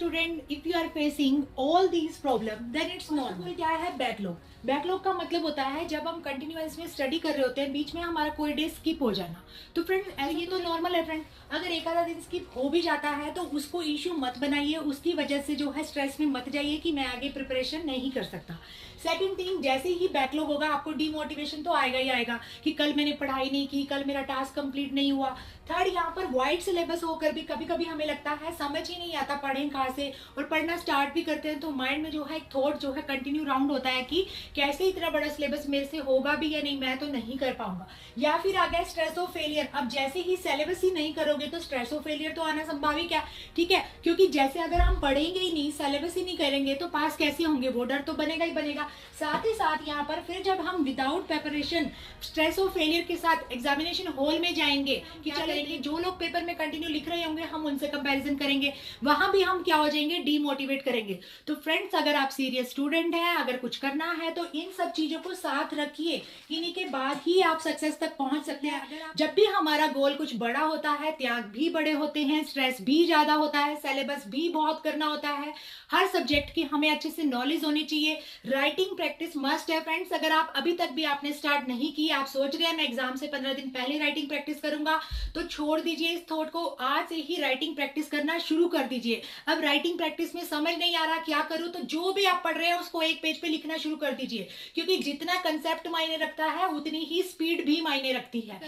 student, if you are facing all these problems, then it's normal. क्या है backlog? Backlog का मतलब होता है जब हम कंटिन्यूअस में स्टडी कर रहे होते हैं, बीच में हमारा कोई डे स्किप हो जाना। तो फ्रेंड ये तो नॉर्मल है फ्रेंड। अगर एक आधा दिन स्किप हो भी जाता है तो उसको इश्यू मत बनाइए, उसकी वजह से जो है स्ट्रेस में मत जाइए कि मैं आगे प्रिपरेशन नहीं कर सकता। सेकंड थिंग, जैसे ही बैकलॉग होगा आपको डीमोटिवेशन तो आएगा ही आएगा कि कल मैंने पढ़ाई नहीं की, कल मेरा टास्क कंप्लीट नहीं हुआ। थर्ड, यहाँ पर वाइड सिलेबस होकर भी कभी कभी हमें लगता है समझ ही नहीं आता पढ़ें कहाँ से, और पढ़ना स्टार्ट भी करते हैं तो माइंड में जो है एक थॉट जो है कंटिन्यू राउंड होता है कि कैसे इतना बड़ा सिलेबस मेरे से होगा भी या नहीं, मैं तो नहीं कर पाऊंगा। या फिर आ गया स्ट्रेस ऑफ फेलियर। अब जैसे ही सिलेबस ही नहीं करोगे तो स्ट्रेस ऑफ फेलियर तो आना संभाविक है, ठीक है, क्योंकि जैसे अगर हम पढ़ेंगे ही नहीं, सिलेबस ही नहीं करेंगे तो पास कैसे होंगे, वो डर तो बनेगा ही बनेगा। साथ ही साथ यहाँ पर फिर जब हम without preparation stress of failure के साथ एग्जामिनेशन हॉल में जाएंगे कि चलेंगे, जो लोग पेपर में कंटिन्यू लिख रहे होंगे हम उनसे कंपैरिजन करेंगे, वहां भी हम क्या हो जाएंगे, डीमोटिवेट करेंगे। तो फ्रेंड्स, अगर आप सीरियस स्टूडेंट हैं, अगर कुछ करना है तो इन सब चीजों को साथ रखिए, इन्हीं के बाद ही आप सक्सेस तक पहुंच सकते हैं। जब भी हमारा गोल कुछ बड़ा होता है, त्याग भी बड़े होते हैं, स्ट्रेस भी ज्यादा होता है, सिलेबस भी बहुत करना होता है, हर सब्जेक्ट की हमें अच्छे से नॉलेज होनी चाहिए। राइटिंग प्रैक्टिस मस्ट है फ्रेंड्स। अगर आप अभी तक भी आपने स्टार्ट नहीं की, आप सोच रहे हैं मैं एग्जाम से 15 दिन पहले राइटिंग प्रैक्टिस करूंगा, तो छोड़ दीजिए इस थॉट को, आज से ही राइटिंग प्रैक्टिस करना शुरू कर दीजिए। अब राइटिंग प्रैक्टिस में समझ नहीं आ रहा क्या करूं, तो जो भी आप पढ़ रहे हैं उसको एक पेज पे लिखना शुरू कर दीजिए, क्योंकि जितना कंसेप्ट मायने रखता है उतनी ही स्पीड भी मायने रखती है।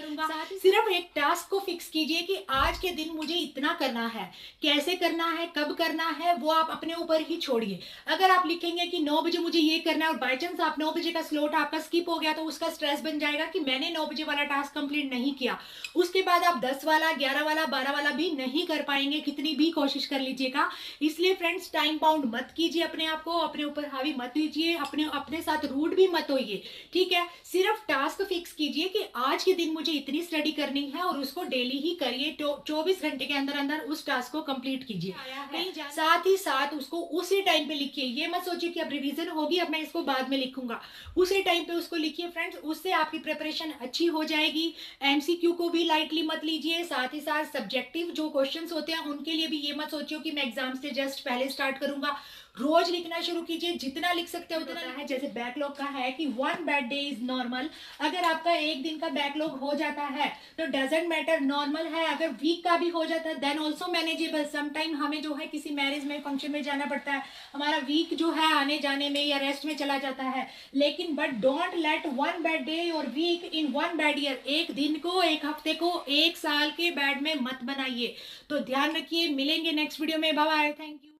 सिर्फ एक टास्क को फिक्स कीजिए कि आज के दिन मुझे इतना करना है, कैसे करना है, कब करना है, वो आप अपने ऊपर ही छोड़िए। अगर आप लिखेंगे कि 9 बजे मुझे ये करना है और बाई चांस आप 9 बजे का स्लॉट आपका स्किप हो गया, तो उसका स्ट्रेस बन जाएगा कि मैंने 9 बजे वाला टास्क कंप्लीट नहीं किया। उसके बाद आप 10 वाला, 11 वाला, 12 वाला भी नहीं कर पाएंगे, कितनी भी कोशिश कर लीजिएगा। इसलिए फ्रेंड्स, टाइम बाउंड मत कीजिए अपने आप को, अपने ऊपर हावी मत लीजिए, अपने साथ रूड भी मत होइए, ठीक है। सिर्फ टास्क फिक्स कीजिए कि आज के दिन मुझे इतनी स्टडी करनी है और उसको डेली ही करिए। 24 घंटे के अंदर अंदर उस टास्क को कंप्लीट कीजिए। साथ ही साथ उसको उसी टाइम पे लिखिए। ये मत सोचिए कि अब रिवीजन होगी, अब मैं इसको बाद में लिखूंगा। उसी टाइम पे उसको लिखिए फ्रेंड्स, उससे आपकी प्रिपरेशन अच्छी हो जाएगी। एमसीक्यू को भी लाइटली मत लीजिए। साथ ही साथ सब्जेक्टिव जो क्वेश्चंस होते हैं उनके लिए भी ये मत सोचिए कि मैं एग्जाम से जस्ट पहले स्टार्ट करूंगा। रोज लिखना शुरू कीजिए, जितना लिख सकते हो उतना है। जैसे बैकलॉग का है कि 1 बैड डे इज नॉर्मल। अगर आपका एक दिन का बैकलॉग हो जाता है तो डजेंट मैटर, नॉर्मल है। अगर वीक का भी हो जाता है देन ऑल्सो मैनेजेबल। समटाइम हमें जो है किसी मैरिज में, फंक्शन में जाना पड़ता है, हमारा वीक जो है आने जाने में या रेस्ट में चला जाता है, लेकिन but don't let 1 bad day और वीक इन 1 बैड ईयर, एक दिन को, एक हफ्ते को, एक साल के बैड में मत बनाइए। तो ध्यान रखिए, मिलेंगे नेक्स्ट वीडियो में। Bye bye, thank you.